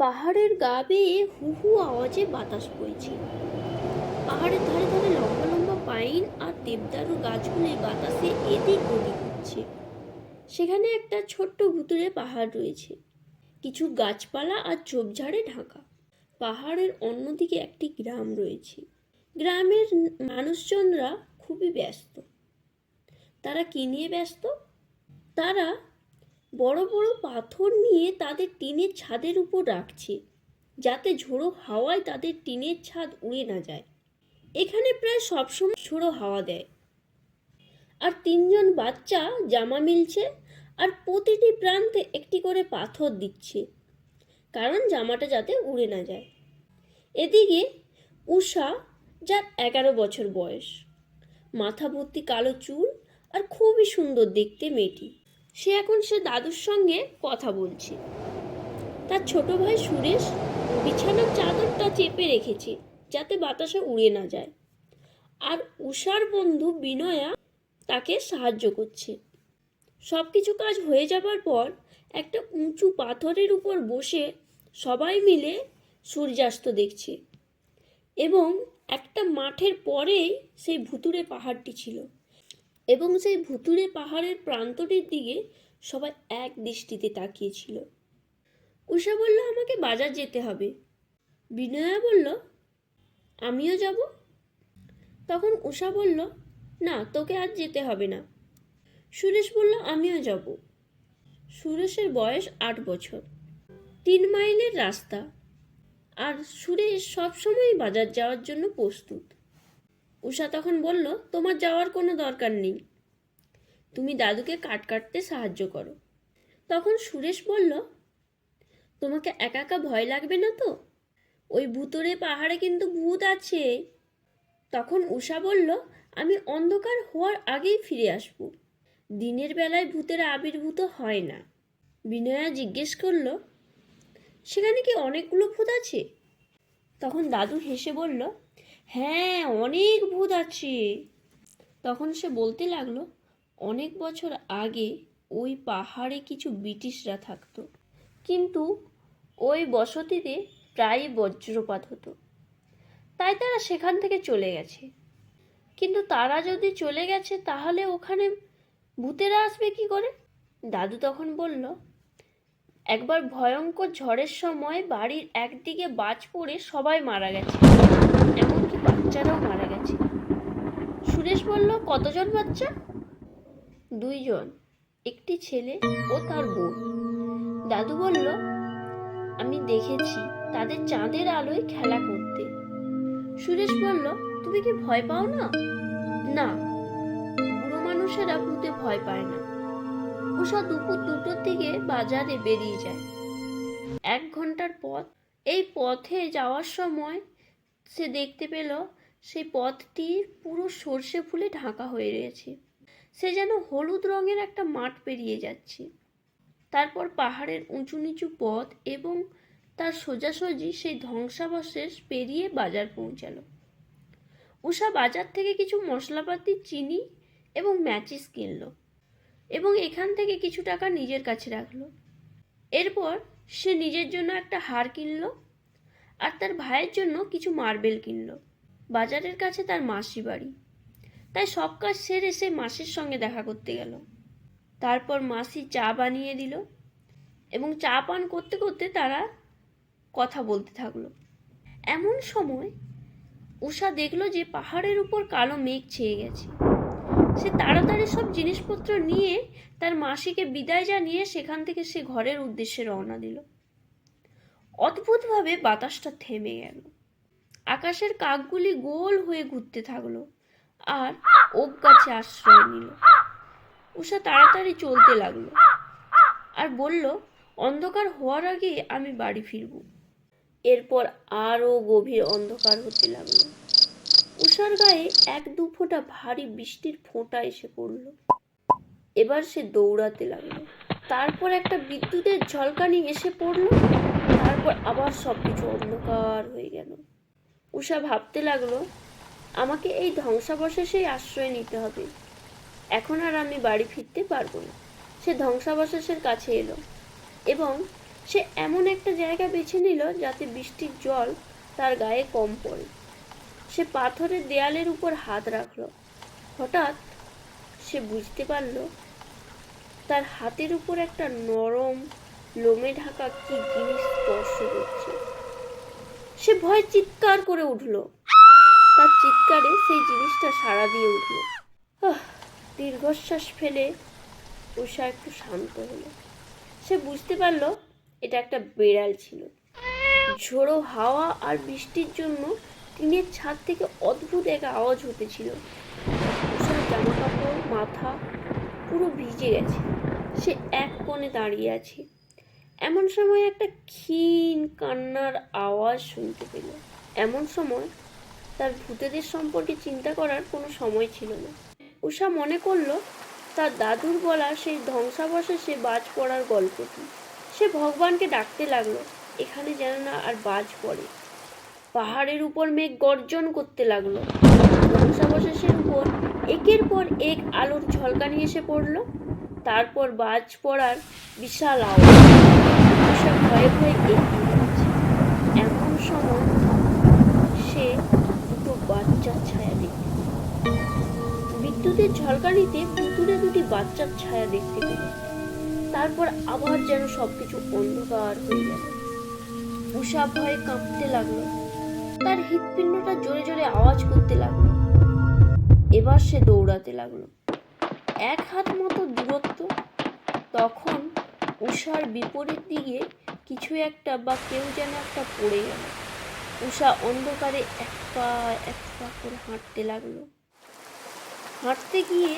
পাহাড়ের গা বেয়ে হু হু আওয়াজে বাতাস বইছে। পাহাড়ের ধারে ধারে লম্বা লম্বা পাইন আর দেবদারু গাছগুলি বাতাসে এদিক ওদিক হচ্ছে। সেখানে একটা ছোট্ট ভুতুড়ে পাহাড় রয়েছে, কিছু গাছপালা আর ঝোপঝাড়ে ঢাকা। পাহাড়ের অন্যদিকে একটি গ্রাম রয়েছে। গ্রামের মানুষজনরা খুবই ব্যস্ত। তারা কি নিয়ে ব্যস্ত? তারা বড় বড় পাথর নিয়ে তাদের টিনের ছাদের উপর রাখছে, যাতে ঝোড়ো হাওয়ায় তাদের টিনের ছাদ উড়ে না যায়। এখানে প্রায় সবসময় ঝোড়ো হাওয়া দেয়। আর তিনজন বাচ্চা জামা মিলছে আর প্রতিটি প্রান্তে একটি করে পাথর দিচ্ছে, কারণ জামাটা যাতে উড়ে না যায়। এদিকে উষা, যার 11 বছর বয়স, মাথা ভর্তি কালো চুল আর খুবই সুন্দর দেখতে মেয়েটি, সে দাদুর সঙ্গে কথা বলছে। তার ছোট ভাই সুরেশ বিছানার চাদরটা চেপে রেখেছে যাতে বাতাসে উড়ে না যায়, আর উষার বন্ধু বিনয়া তাকে সাহায্য করছে। সব কিছু কাজ হয়ে যাবার পর একটা উঁচু পাথরের উপর বসে সবাই মিলে সূর্যাস্ত দেখছে। এবং একটা মাঠের পরেই সেই ভুতুড়ে পাহাড়টি ছিল, এবং সেই ভুতুড়ে পাহাড়ের প্রান্তটির দিকে সবাই এক দৃষ্টিতে তাকিয়েছিল। উষা বলল, আমাকে বাজার যেতে হবে। বিনয়া বলল, আমিও যাব। তখন উষা বলল, না, তোকে আজ যেতে হবে না। সুরেশ বলল, আমিও যাব। সুরেশের বয়স 8 বছর। 3 মাইলের রাস্তা, আর সুরেশ সবসময় বাজার যাওয়ার জন্য প্রস্তুত। উষা তখন বলল, তোমার যাওয়ার কোনো দরকার নেই, তুমি দাদুকে কাঠ কাটতে সাহায্য করো। তখন সুরেশ বলল, তোমাকে একা একা ভয় লাগবে না তো? ওই ভুতুড়ে পাহাড়ে কিন্তু ভূত আছে। তখন উষা বলল, আমি অন্ধকার হওয়ার আগেই ফিরে আসব, দিনের বেলায় ভূতেরা আবির্ভূত হয় না। বিনয়া জিজ্ঞেস করল, সেখানে কি অনেকগুলো ভূত আছে? তখন দাদু হেসে বলল, হ্যাঁ, অনেক ভূত আছে। তখন সে বলতে লাগলো, অনেক বছর আগে ওই পাহাড়ে কিছু ব্রিটিশরা থাকতো, কিন্তু ওই বসতিতে প্রায়ই বজ্রপাত হতো, তাই তারা সেখান থেকে চলে গেছে। কিন্তু তারা যদি চলে গেছে, তাহলে ওখানে ভূতেরা আসবে কি করে? দাদু তখন বলল, একবার ভয়ঙ্কর ঝড়ের সময় বাড়ির একদিকে বাজ পড়ে সবাই মারা গেছে, এমনকি বাচ্চারাও মারা গেছে। সুরেশ বলল, কতজন বাচ্চা? 2 জন, একটি ছেলে ও তার বোন। দাদু বলল, আমি দেখেছি তাদের চাঁদের আলোয় খেলা করতে। সুরেশ বলল, তুমি কি ভয় পাও না? না, বুড়ো মানুষেরা ভূতে ভয় পায় না। উষা দুপুর 2টোর দিকে বাজারে বেরিয়ে যায়। 1 ঘন্টার পথ। এই পথে যাওয়ার সময় সে দেখতে পেল সেই পথটি পুরো সর্ষে ফুলে ঢাকা হয়ে রয়েছে। সে যেন হলুদ রঙের একটা মাঠ পেরিয়ে যাচ্ছে। তারপর পাহাড়ের উঁচু নিচু পথ এবং তার সোজাসুজি সেই ধ্বংসাবশেষ পেরিয়ে বাজার পৌঁছালো। উষা বাজার থেকে কিছু মশলাপাতি, চিনি এবং ম্যাচিস কিনল, এবং এখান থেকে কিছু টাকা নিজের কাছে রাখলো। এরপর সে নিজের জন্য একটা হার কিনল আর তার ভাইয়ের জন্য কিছু মার্বেল কিনল। বাজারের কাছে তার মাসি বাড়ি, তাই সব কাজ সেরে সে মাসির সঙ্গে দেখা করতে গেল। তারপর মাসি চা বানিয়ে দিল, এবং চা পান করতে করতে তারা কথা বলতে থাকলো। এমন সময় উষা দেখলো যে পাহাড়ের উপর কালো মেঘ ছেয়ে গেছে। সে তাড়াতাড়ি সব জিনিসপত্র নিয়ে তার মাসিকে বিদায় জানিয়ে সেখান থেকে সে ঘরের উদ্দেশ্যে রওনা দিল। অদ্ভুতভাবে বাতাসটা থেমে গেল, আকাশের কাকগুলি গোল হয়ে ঘুরতে থাকলো আর ওক গাছে আশ্রয় নিল। উষা তাড়াতাড়ি চলতে লাগলো আর বলল, অন্ধকার হওয়ার আগে আমি বাড়ি ফিরব। এরপর আরো গভীর অন্ধকার হতে লাগলো। উষার গায়ে 1-2 ফোঁটা ভারী বৃষ্টির ফোঁটা এসে পড়ল। এবার সে দৌড়াতে লাগলো। তারপর একটা বিদ্যুতের ঝলকানি এসে পড়ল। তারপর আবার সবকিছু অন্ধকার হয়ে গেল। উষা ভাবতে লাগলো, আমাকে এই ধ্বংসাবশেষেই আশ্রয় নিতে হবে, এখন আর আমি বাড়ি ফিরতে পারবো না। সে ধ্বংসাবশেষের কাছে এলো এবং সে এমন একটা জায়গা বেছে নিল যাতে বৃষ্টির জল তার গায়ে কম পড়ে। সে পাথরের দেয়ালের উপর হাত রাখলো। হঠাৎ সে বুঝতে পারল তার হাতের উপর একটা নরম লোমে ঢাকা কি জিনিস স্পর্শ করছে। সে ভয়ে চিৎকার করে উঠল। তার চিৎকারে সেই জিনিসটা সাড়া দিয়ে উঠল। দীর্ঘশ্বাস ফেলে উষা একটু শান্ত হলো। সে বুঝতে পারল এটা একটা বেড়াল ছিল। ঝোড়ো হাওয়া আর বৃষ্টির জন্য টিনের ছাদ থেকে অদ্ভুত এক আওয়াজ হতেছিল। উষার জামা কাপড় মাথা পুরো ভিজে গেছে। সে এক কোণে দাঁড়িয়ে আছে। এমন সময় একটা ক্ষীণ কান্নার আওয়াজ শুনতে পেল। এমন সময় তার ভূতেদের সম্পর্কে চিন্তা করার কোনো সময় ছিল না। উষা মনে করলো তার দাদুর বলা সেই ধ্বংসাবশেষে বাজ পড়ার গল্পটি। সে ভগবানকে ডাকতে লাগলো এখানে যেন না আর বাজ পড়ে। পাহাড়ের উপর মেঘ গর্জন করতে লাগলো। ধ্বংসাবশেষের উপর একের পর এক আলোর ঝলকানি এসে পড়ল। তারপর বাজ পড়ার বিশাল আওয়াজ। উষা ভয়ে ভয়ে এগিয়ে যাচ্ছে। এমন সময় সে দুটো বাচ্চার ছায়া দেখতে পেল। বিদ্যুতের ঝলকানিতে ভুতুড়ে দুটি বাচ্চার ছায়া দেখতে পেল। তারপর আবার যেন সবকিছু অন্ধকার হয়ে গেল। উষা ভয়ে কাঁপতে লাগলো। তার হৃৎপিণ্ডটা জোরে জোরে আওয়াজ করতে লাগলো। এবার সে দৌড়াতে লাগলো। এক হাত মতো দূরত্ব। তখন উষার বিপরীত দিকে কিছু একটা বা কেউ যেন একটা পড়ে গেল। উষা অন্ধকারে এক পা করে হাঁটতে লাগলো। হাঁটতে গিয়ে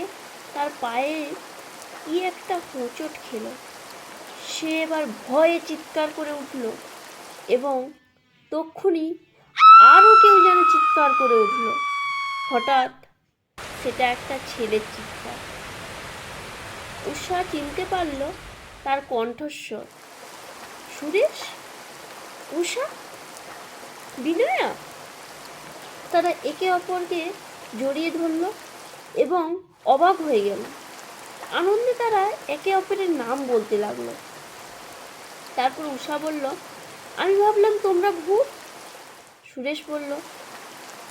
তার পায়ে কি একটা হোঁচট খেল। সে এবার ভয়ে চিৎকার করে উঠল এবং তক্ষুনি আরও কেউ যেন চিৎকার করে উঠল। হঠাৎ সেটা একটা ছেলের চিৎকার। উষা চিনতে পারল তার কণ্ঠস্বর। সুরেশ, উষা, বিনয়া। তারা একে অপরকে জড়িয়ে ধরল এবং অবাক হয়ে গেল। আনন্দে তারা একে অপরের নাম বলতে লাগলো। তারপর উষা বলল, আমি ভাবলাম তোমরা ভূত। সুরেশ বলল,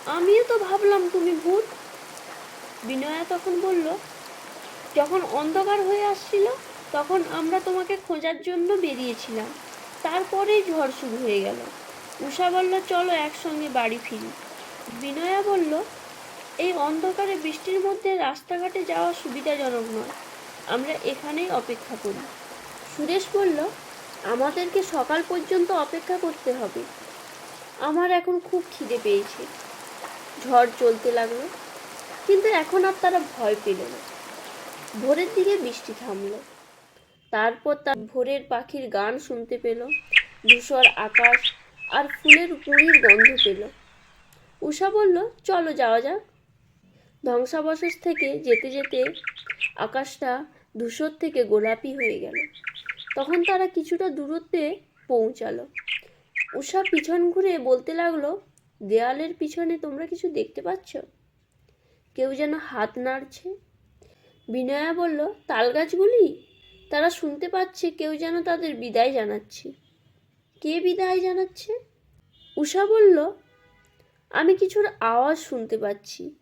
আমিও তো ভাবলাম তুমি ভূত। বিনয়া তখন বলল, যখন অন্ধকার হয়ে আসছিল তখন আমরা তোমাকে খোঁজার জন্য বেরিয়েছিলাম। তারপরেই ঝড় শুরু হয়ে গেল। উষা বলল, চলো একসঙ্গে বাড়ি ফিরি। বিনয়া বলল, এই অন্ধকারে বৃষ্টির মধ্যে রাস্তাঘাটে যাওয়া সুবিধাজনক নয়, আমরা এখানেই অপেক্ষা করি। সুরেশ বলল, আমাদেরকে সকাল পর্যন্ত অপেক্ষা করতে হবে। আমার এখন খুব খিদে পেয়েছে। ঝড় চলতে লাগলো, কিন্তু এখন আর তারা ভয় পেল না। ভোরের দিকে বৃষ্টি থামলো। তারপর তার ভোরের পাখির গান শুনতে পেল, ধূসর আকাশ আর ফুলের কুঁড়ির গন্ধ পেল। উষা বলল, চলো যাওয়া যাক। ধ্বংসাবশেষ থেকে যেতে যেতে আকাশটা ধূসর থেকে গোলাপি হয়ে গেল। তখন তারা কিছুটা দূরত্বে পৌঁছালো। উষা পিছন ঘুরে বলতে লাগলো, দেয়ালের পিছনে তোমরা কিছু দেখতে পাচ্ছ? কেউ যেন হাত নাড়ছে। বিনয়া বলল, তাল গাছগুলি। তারা শুনতে পাচ্ছে কেউ যেন তাদের বিদায় জানাচ্ছে। কে বিদায় জানাচ্ছে? উষা বলল, আমি কিছুর আওয়াজ শুনতে পাচ্ছি।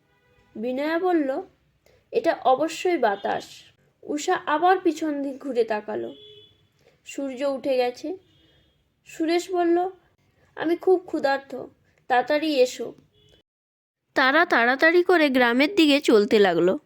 বিনয়া বলল, এটা অবশ্যই বাতাস। উষা আবার পিছন দিক ঘুরে তাকালো। সূর্য উঠে গেছে। সুরেশ বলল, আমি খুব ক্ষুধার্ত, তাড়াতাড়ি এসো। তারা তাড়াতাড়ি করে গ্রামের দিকে চলতে লাগলো।